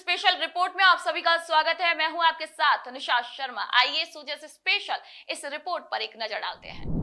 Special report में आप सभी का स्वागत है। मैं हूं आपके साथ निशा शर्मा। आइए सूर्य से स्पेशल इस रिपोर्ट पर एक नजर डालते हैं।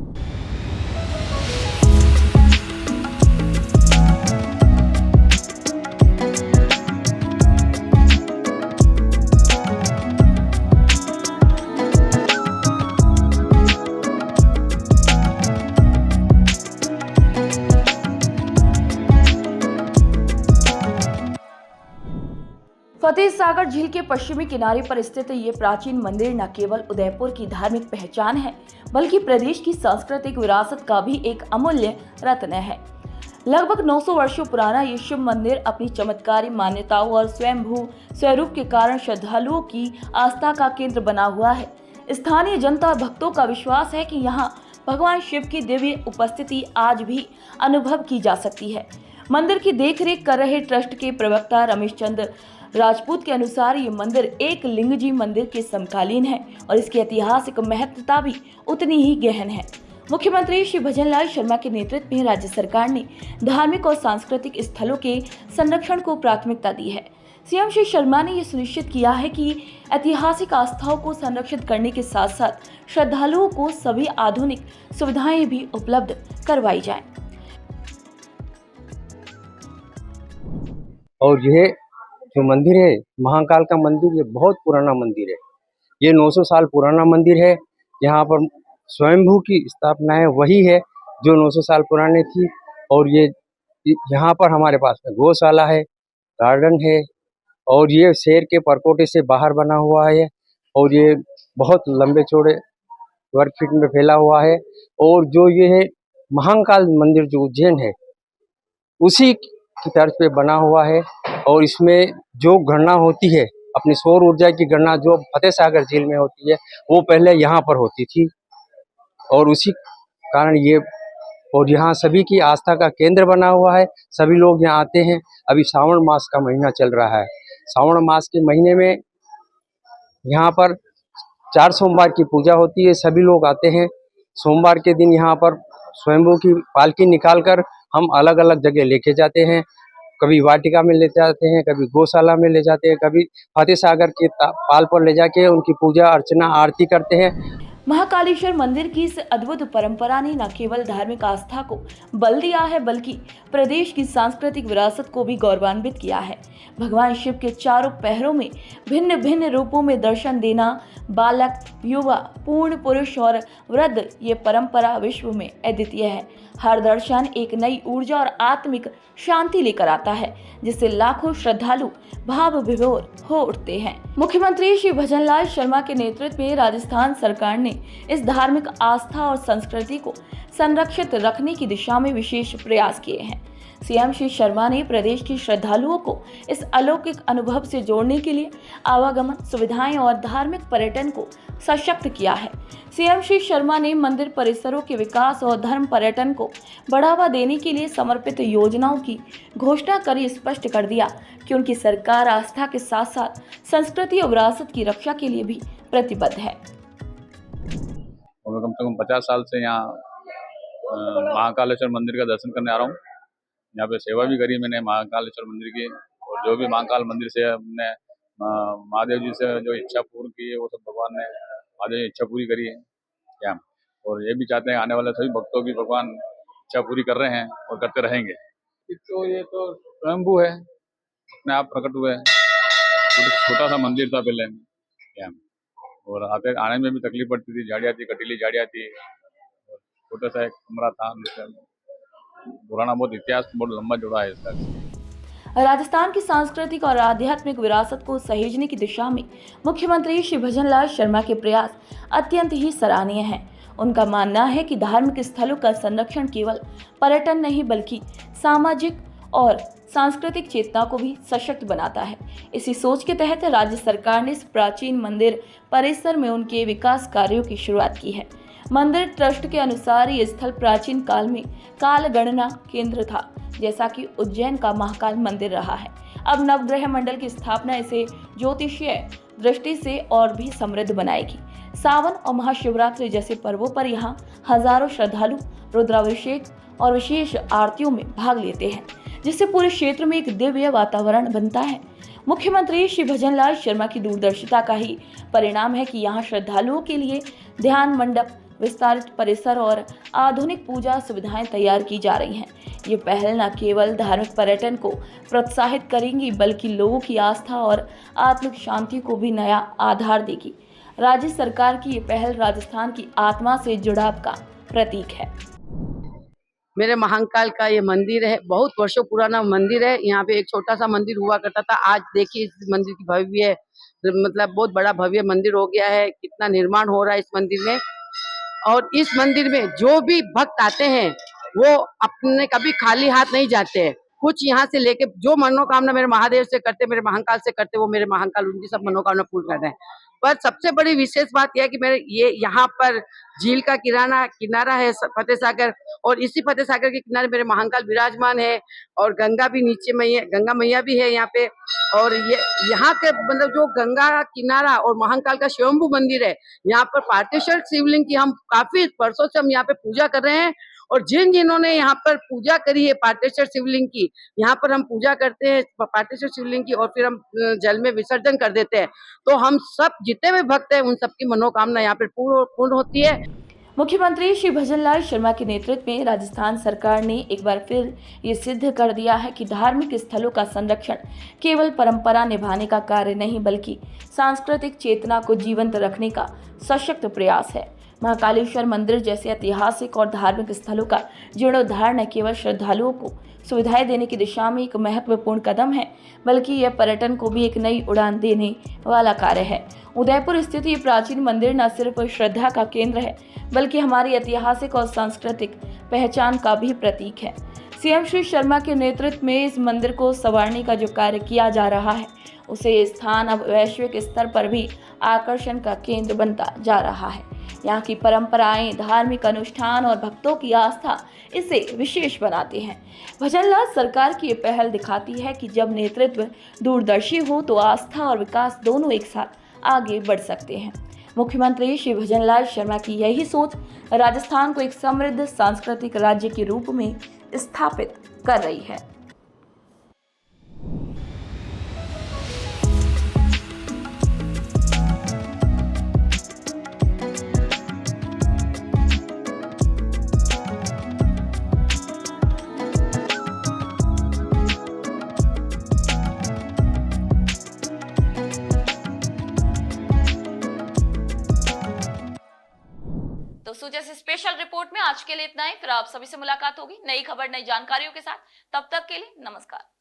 फतेह सागर झील के पश्चिमी किनारे पर स्थित ये प्राचीन मंदिर न केवल उदयपुर की धार्मिक पहचान है, बल्कि प्रदेश की सांस्कृतिक विरासत का भी एक अमूल्य रत्न है। लगभग 900 वर्षों पुराना ये शिव मंदिर अपनी चमत्कारी मान्यताओं और स्वयंभू स्वरूप के कारण श्रद्धालुओं की आस्था का केंद्र बना हुआ है। स्थानीय जनता और भक्तों का विश्वास है कि यहाँ भगवान शिव की दिव्य उपस्थिति आज भी अनुभव की जा सकती है। मंदिर की देखरेख कर रहे ट्रस्ट के प्रवक्ता रमेश चंद्र राजपूत के अनुसार ये मंदिर एक लिंगजी मंदिर के समकालीन है और इसकी ऐतिहासिक महत्वता भी उतनी ही गहन है। मुख्यमंत्री श्री भजनलाल शर्मा के नेतृत्व में राज्य सरकार ने धार्मिक और सांस्कृतिक स्थलों के संरक्षण को प्राथमिकता दी है। सीएम श्री शर्मा ने ये सुनिश्चित किया है कि ऐतिहासिक आस्थाओं को संरक्षित करने के साथ साथ श्रद्धालुओं को सभी आधुनिक सुविधाएं भी उपलब्ध करवाई जाए। और यह जो मंदिर है महाकाल का मंदिर, ये बहुत पुराना मंदिर है। ये 900 साल पुराना मंदिर है। यहाँ पर स्वयंभू की स्थापना है, वही है जो 900 साल पुरानी थी। और ये यहाँ पर हमारे पास में गौशाला है, गार्डन है, और ये शेर के परकोटे से बाहर बना हुआ है। और ये बहुत लंबे चौड़े वर्ग फीट में फैला हुआ है। और जो ये है महाकाल मंदिर जो उज्जैन है, उसी की तर्ज पे बना हुआ है। और इसमें जो गणना होती है, अपनी सौर ऊर्जा की गणना जो फतेह सागर झील में होती है, वो पहले यहाँ पर होती थी। और उसी कारण ये, और यहाँ सभी की आस्था का केंद्र बना हुआ है। सभी लोग यहाँ आते हैं। अभी श्रावण मास का महीना चल रहा है। श्रावण मास के महीने में यहाँ पर 4 सोमवार की पूजा होती है। सभी लोग आते हैं। सोमवार के दिन यहाँ पर स्वयंभू की पालकी निकालकर हम अलग अलग जगह लेके जाते हैं। कभी वाटिका में ले जाते हैं, कभी गौशाला में ले जाते हैं, कभी फतेह सागर के पाल पर ले जाके उनकी पूजा अर्चना आरती करते हैं। महाकालेश्वर मंदिर की इस अद्भुत परंपरा ने न केवल धार्मिक आस्था को बल दिया है, बल्कि प्रदेश की सांस्कृतिक विरासत को भी गौरवान्वित किया है। भगवान शिव के चारों पहरों में भिन्न भिन्न रूपों में दर्शन देना, बालक, युवा, पूर्ण पुरुष और वृद्ध, ये परंपरा विश्व में अद्वितीय है। हर दर्शन एक नई ऊर्जा और आत्मिक शांति लेकर आता है, जिससे लाखों श्रद्धालु भाव विभोर हो उठते हैं। मुख्यमंत्री श्री भजनलाल शर्मा के नेतृत्व में राजस्थान सरकार ने इस धार्मिक आस्था और संस्कृति को संरक्षित रखने की दिशा में विशेष प्रयास किए हैं। सीएम श्री शर्मा ने प्रदेश के श्रद्धालुओं को इस अलौकिक अनुभव से जोड़ने के लिए आवागमन सुविधाएं और धार्मिक पर्यटन को सशक्त किया है। सीएम श्री शर्मा ने मंदिर परिसरों के विकास और धर्म पर्यटन को बढ़ावा देने के लिए समर्पित योजनाओं की घोषणा कर स्पष्ट कर दिया कि उनकी सरकार आस्था के साथ साथ संस्कृति और विरासत की रक्षा के लिए भी प्रतिबद्ध है। मैं कम से कम 50 साल से यहाँ महाकालेश्वर मंदिर का दर्शन करने आ रहा हूँ। यहाँ पे सेवा भी करी मैंने महाकालेश्वर मंदिर की, और जो भी महाकाल मंदिर से हमने महादेव जी से जो इच्छा पूर्ण की है, वो सब भगवान ने महादेव जी इच्छा पूरी करी है क्या। और ये भी चाहते हैं आने वाले सभी भक्तों की भगवान इच्छा पूरी कर रहे हैं और करते रहेंगे। तो ये तो स्वयंभू है, अपने आप प्रकट हुए हैं। छोटा सा मंदिर था पहले क्या, और आने में भी तकलीफ पड़ती थी, झाड़ियाँ थी, कटीली झाड़ियाँ थी, छोटा सा एक कमरा था। पुराना बहुत इतिहास बहुत लंबा जुड़ा है इसका। राजस्थान की सांस्कृतिक और आध्यात्मिक विरासत को सहेजने की दिशा में मुख्यमंत्री श्री भजनलाल शर्मा के प्रयास अत्यंत ही सराहनीय हैं। उनका मानना है कि धार्मिक स्थलों का संरक्षण केवल पर्यटन नहीं, बल्कि सामाजिक और सांस्कृतिक चेतना को भी सशक्त बनाता है। इसी सोच के तहत राज्य सरकार ने इस प्राचीन मंदिर परिसर में उनके विकास कार्यों की शुरुआत की है। मंदिर ट्रस्ट के अनुसार ये स्थल प्राचीन काल में काल गणना केंद्र था, जैसा कि उज्जैन का महाकाल मंदिर रहा है। अब नवग्रह मंडल की स्थापना इसे ज्योतिषीय दृष्टि से और भी समृद्ध बनाएगी। सावन और महाशिवरात्रि जैसे पर्वों पर यहाँ हजारों श्रद्धालु रुद्राभिषेक और विशेष आरतियों में भाग लेते हैं, जिससे पूरे क्षेत्र में एक दिव्य वातावरण बनता है। मुख्यमंत्री श्री भजनलाल शर्मा की दूरदर्शिता का ही परिणाम है कि यहाँ श्रद्धालुओं के लिए ध्यान मंडप, विस्तारित परिसर और आधुनिक पूजा सुविधाएं तैयार की जा रही हैं। ये पहल न केवल धार्मिक पर्यटन को प्रोत्साहित करेंगी बल्कि लोगों की आस्था और आत्मिक शांति को भी नया आधार देगी। राज्य सरकार की ये पहल राजस्थान की आत्मा से जुड़ाव का प्रतीक है। मेरे महाकाल का ये मंदिर है, बहुत वर्षों पुराना मंदिर है। यहाँ पे एक छोटा सा मंदिर हुआ करता था, आज देखिए इस मंदिर की भव्य मतलब बहुत बड़ा भव्य मंदिर हो गया है। कितना निर्माण हो रहा है इस मंदिर में। और इस मंदिर में जो भी भक्त आते हैं वो अपने कभी खाली हाथ नहीं जाते हैं। कुछ यहाँ से लेके जो मनोकामना मेरे महादेव से करते, मेरे महाकाल से करते, वो मेरे महाकाल उनकी सब मनोकामना पूर्ण करते हैं। पर सबसे बड़ी विशेष बात यह है कि मेरे ये यहाँ पर झील का किनारा है फतेह सागर, और इसी फतेह सागर के किनारे मेरे महाकाल विराजमान है और गंगा भी नीचे मैया, गंगा मैया भी है यहाँ पे। और ये यहाँ के मतलब जो गंगा किनारा और महाकाल का स्वयंभू मंदिर है, यहाँ पर पार्थेश्वर शिवलिंग की हम काफी वर्षों से हम यहाँ पे पूजा कर रहे हैं। और जिन्होंने यहाँ पर पूजा करी है पार्थेश्वर शिवलिंग की, यहाँ पर हम पूजा करते हैं पार्थेश्वर शिवलिंग की और फिर हम जल में विसर्जन कर देते हैं। तो हम सब जितने भी भक्त हैं उन सबकी मनोकामना यहाँ पर पूर्ण होती है। मुख्यमंत्री श्री भजनलाल शर्मा के नेतृत्व में राजस्थान सरकार ने एक बार फिर ये सिद्ध कर दिया है कि धार्मिक स्थलों का संरक्षण केवल परंपरा निभाने का कार्य नहीं बल्कि सांस्कृतिक चेतना को जीवंत रखने का सशक्त प्रयास है। महाकालेश्वर मंदिर जैसे ऐतिहासिक और धार्मिक स्थलों का जीर्णोद्धार न केवल श्रद्धालुओं को सुविधाएं देने की दिशा में एक महत्वपूर्ण कदम है बल्कि यह पर्यटन को भी एक नई उड़ान देने वाला कार्य है। उदयपुर स्थित ये प्राचीन मंदिर न सिर्फ श्रद्धा का केंद्र है बल्कि हमारी ऐतिहासिक और सांस्कृतिक पहचान का भी प्रतीक है। सीएम श्री शर्मा के नेतृत्व में इस मंदिर को संवारने का जो कार्य किया जा रहा है उसे ये स्थान अब वैश्विक स्तर पर भी आकर्षण का केंद्र बनता जा रहा है। यहाँ की परंपराएं, धार्मिक अनुष्ठान और भक्तों की आस्था इसे विशेष बनाते हैं। भजनलाल सरकार की ये पहल दिखाती है कि जब नेतृत्व दूरदर्शी हो तो आस्था और विकास दोनों एक साथ आगे बढ़ सकते हैं। मुख्यमंत्री श्री भजनलाल शर्मा की यही सोच राजस्थान को एक समृद्ध सांस्कृतिक राज्य के रूप में स्थापित कर रही है। दोस्तों, जैसे स्पेशल रिपोर्ट में आज के लिए इतना ही। फिर आप सभी से मुलाकात होगी नई खबर, नई जानकारियों के साथ। तब तक के लिए नमस्कार।